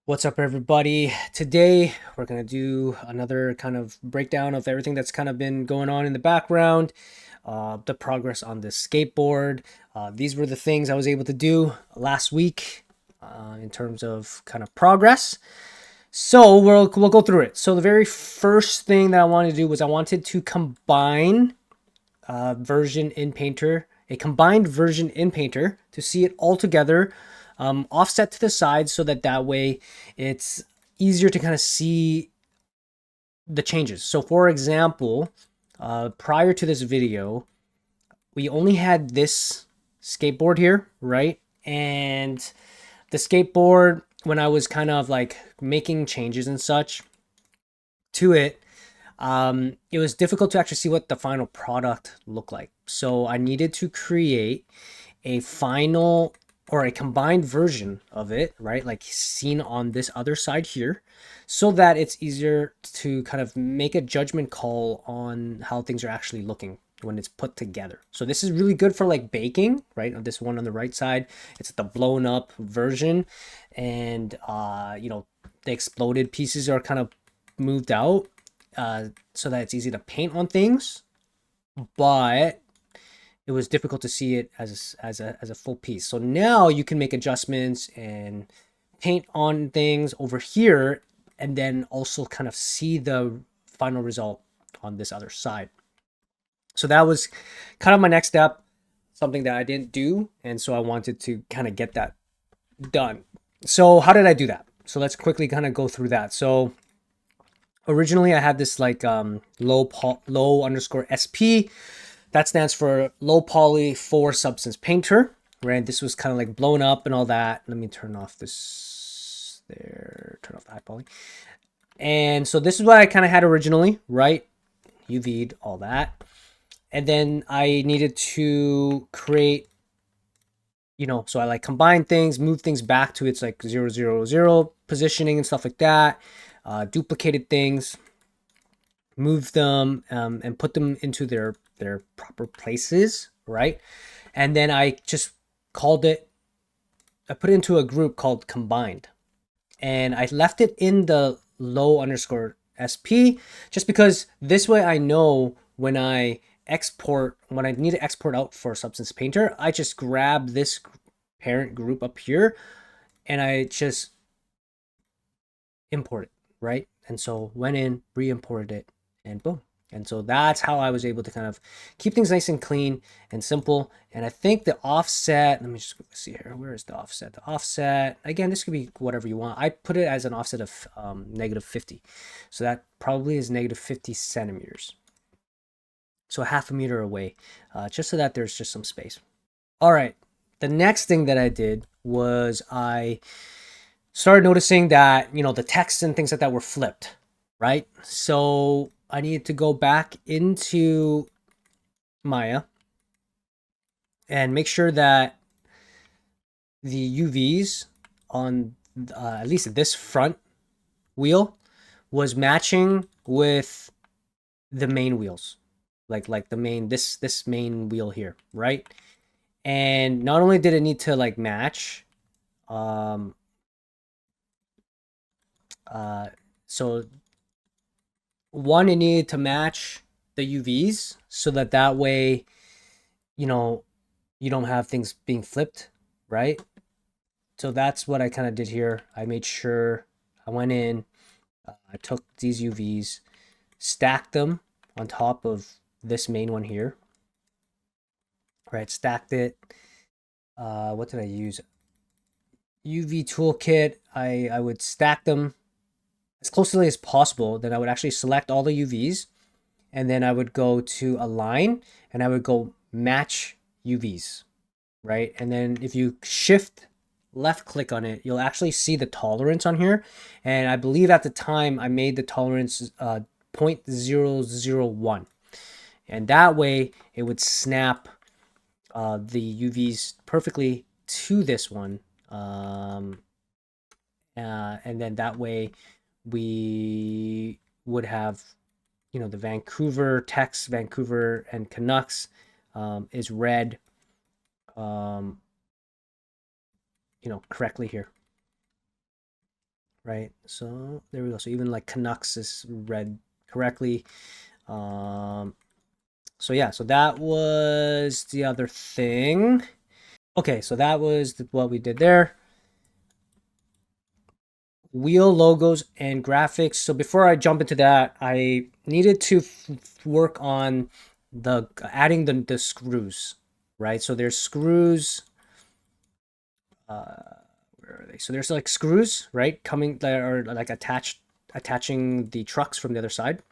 What's up, everybody? Today, we're going to do another kind of breakdown of everything that's kind of been going on in the background, the progress on this skateboard. These were the things I was able to do last week in terms of kind of progress. So we'll go through it. So the very first thing that I wanted to do was I wanted to combine version in Painter, a combined version in Painter to see it all together, offset to the side so that way it's easier to kind of see the changes. So for example, prior to this video, we only had this skateboard here, right? And the skateboard, when I was kind of like making changes and such to it, it was difficult to actually see what the final product looked like. So I needed to create a final or a combined version of it, right? Like seen on this other side here, so that it's easier to kind of make a judgment call on how things are actually looking when it's put together. So this is really good for like baking, right? This one on the right side, it's the blown up version, and the exploded pieces are kind of moved out so that it's easy to paint on things, but it was difficult to see it as a full piece. So now you can make adjustments and paint on things over here, and then also kind of see the final result on this other side. So that was kind of my next step, something that I didn't do, and so I wanted to kind of get that done. So how did I do that? So let's quickly kind of go through that. So originally I had this like low underscore SP. That stands for low poly 4 substance painter, right? This was kind of like blown up and all that. Let me turn off this there, turn off the high poly. And so this is what I kind of had originally, right? UV'd all that. And then I needed to create, so I like combine things, move things back to its like 000 positioning and stuff like that. Duplicated things, move them and put them into their proper places, right? And then I just called it, I put it into a group called combined, and I left it in the low underscore SP just because this way I know when I need to export out for Substance Painter, I just grab this parent group up here and I just import it, right? And so went in, re-imported it, and boom. And so that's how I was able to kind of keep things nice and clean and simple. And I think the offset, let me just see here. Where is the offset? The offset, again, this could be whatever you want. I put it as an offset of -50. So that probably is -50 centimeters. So a half a meter away, just so that there's just some space. All right. The next thing that I did was I started noticing that, the text and things like that were flipped, right? So I needed to go back into Maya and make sure that the UVs on at least this front wheel was matching with the main wheels, like the main this main wheel here, right? And not only did it need to like match, um, so one, it needed to match the UVs so that way, you know, you don't have things being flipped, right? So that's what I kind of did here. I made sure I went in, I took these UVs, stacked them on top of this main one here, right? Stacked it. What did I use? UV toolkit. I would stack them as closely as possible. Then I would actually select all the UVs, and then I would go to align and I would go match UVs, right? And then if you shift left click on it, you'll actually see the tolerance on here. And I believe at the time I made the tolerance 0.001. And that way it would snap the UVs perfectly to this one. And then that way we would have, the Vancouver text, Vancouver and Canucks is red, correctly here. right? So there we go. So even like Canucks is read correctly. Um, so yeah, so that was the other thing. Okay, so that was what we did there. Wheel logos and graphics. So before I jump into that, I needed to work on the adding the screws, right? So there's screws. Where are they? So there's like screws, right, coming that are like attaching the trucks from the other side,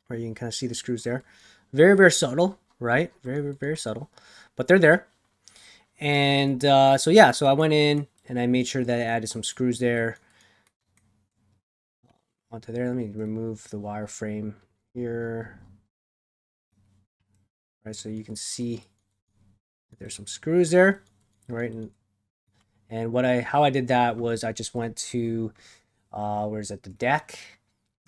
where you can kind of see the screws there. Very very subtle, right? Very subtle, but they're there. And so yeah, so I went in and I made sure that I added some screws there onto there. Let me remove the wireframe here, right? So you can see that there's some screws there, right? And what I how I did that was I just went to where's it, the deck.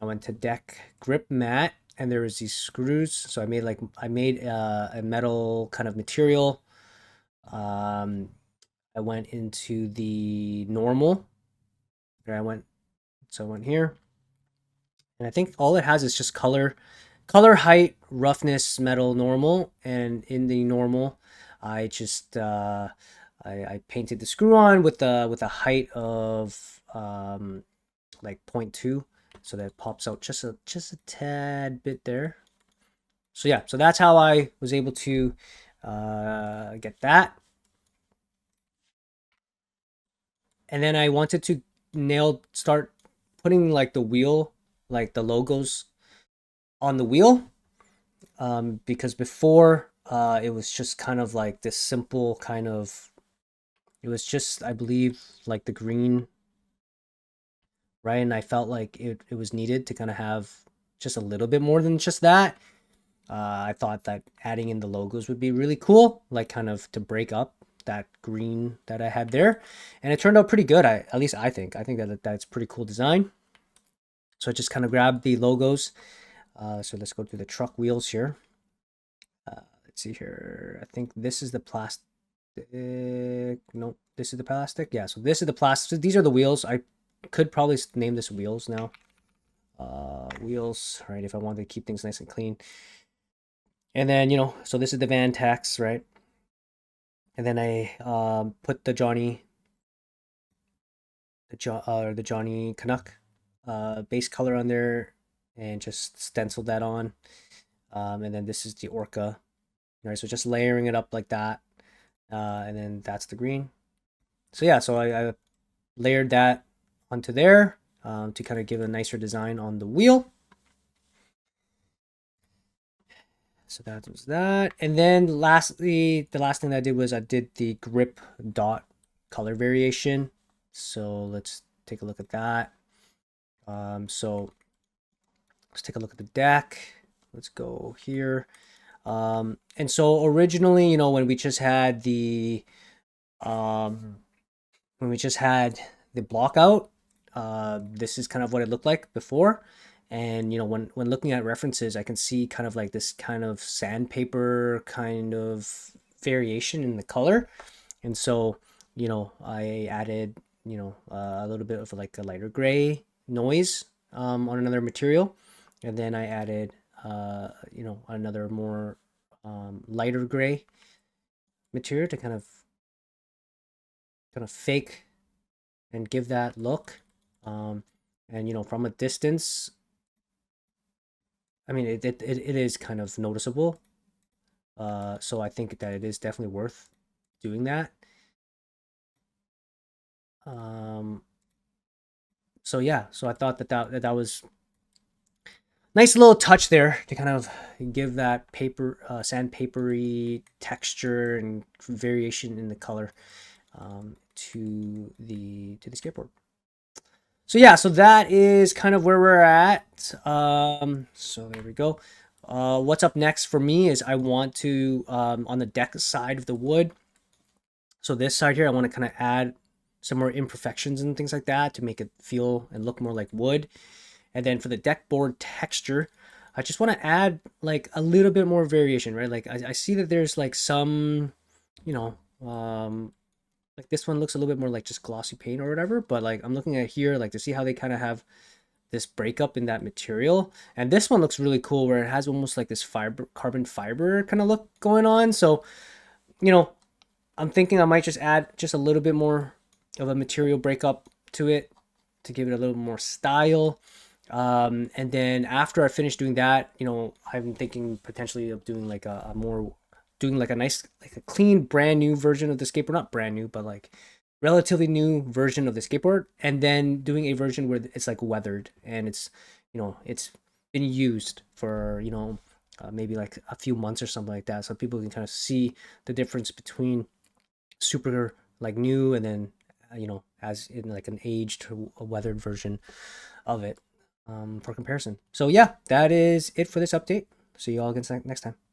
I went to deck grip mat, and there was these screws. So I made a metal kind of material. Um, I went into the normal. There I went. So I went here, and I think all it has is just color, height, roughness, metal, normal, and in the normal, I just I painted the screw on with a height of like 0.2, so that pops out just a tad bit there. So yeah, so that's how I was able to get that. And then I wanted to start putting like the wheel, like the logos on the wheel, because before it was just kind of like this simple kind of, it was just, I believe, like the green, right? And I felt like it was needed to kind of have just a little bit more than just that. I thought that adding in the logos would be really cool, like kind of to break up that green that I had there, and it turned out pretty good. At least I think that that's pretty cool design. So I just kind of grabbed the logos. So let's go to the truck wheels here. Let's see here. I think this is the plastic. No, this is the plastic. Yeah, so this is the plastic. These are the wheels. I could probably name this wheels now. Wheels, right? If I wanted to keep things nice and clean. And then, so this is the Van Tex, right? And then I put the Johnny Canuck base color on there, and just stenciled that on. And then this is the Orca, right? So just layering it up like that, and then that's the green. So yeah, so I layered that onto there to kind of give a nicer design on the wheel. So that was that. And then lastly, the last thing that I did was I did the grip dot color variation. So let's take a look at that. So let's take a look at the deck. Let's go here. And so originally, when we just had um, the block out, this is kind of what it looked like before. And when looking at references, I can see kind of like this kind of sandpaper kind of variation in the color. And so I added a little bit of like a lighter gray noise on another material, and then I added another more lighter gray material to kind of fake and give that look. And from a distance, I mean, it is kind of noticeable. So I think that it is definitely worth doing that. Um, so yeah, so I thought that was nice little touch there to kind of give that sandpapery texture and variation in the color to the skateboard. So yeah, so that is kind of where we're at. So there we go. What's up next for me is I want to on the deck side of the wood. So this side here, I want to kind of add some more imperfections and things like that to make it feel and look more like wood. And then for the deck board texture, I just want to add like a little bit more variation, right? Like I see that there's like some, you know, Like this one looks a little bit more like just glossy paint or whatever, but like I'm looking at here like to see how they kind of have this breakup in that material. And this one looks really cool where it has almost like this fiber, carbon fiber kind of look going on. So, you know, I'm thinking I might just add just a little bit more of a material breakup to it to give it a little more style. And then after I finish doing that, you know, I'm thinking potentially of doing like a more, doing like a nice, like a clean, brand new version of the skateboard. Not brand new, but like relatively new version of the skateboard. And then doing a version where it's like weathered and it's, you know, it's been used for, you know, maybe like a few months or something like that. So people can kind of see the difference between super like new and then, you know, as in like an aged or a weathered version of it, for comparison. So yeah, that is it for this update. See you all again next time.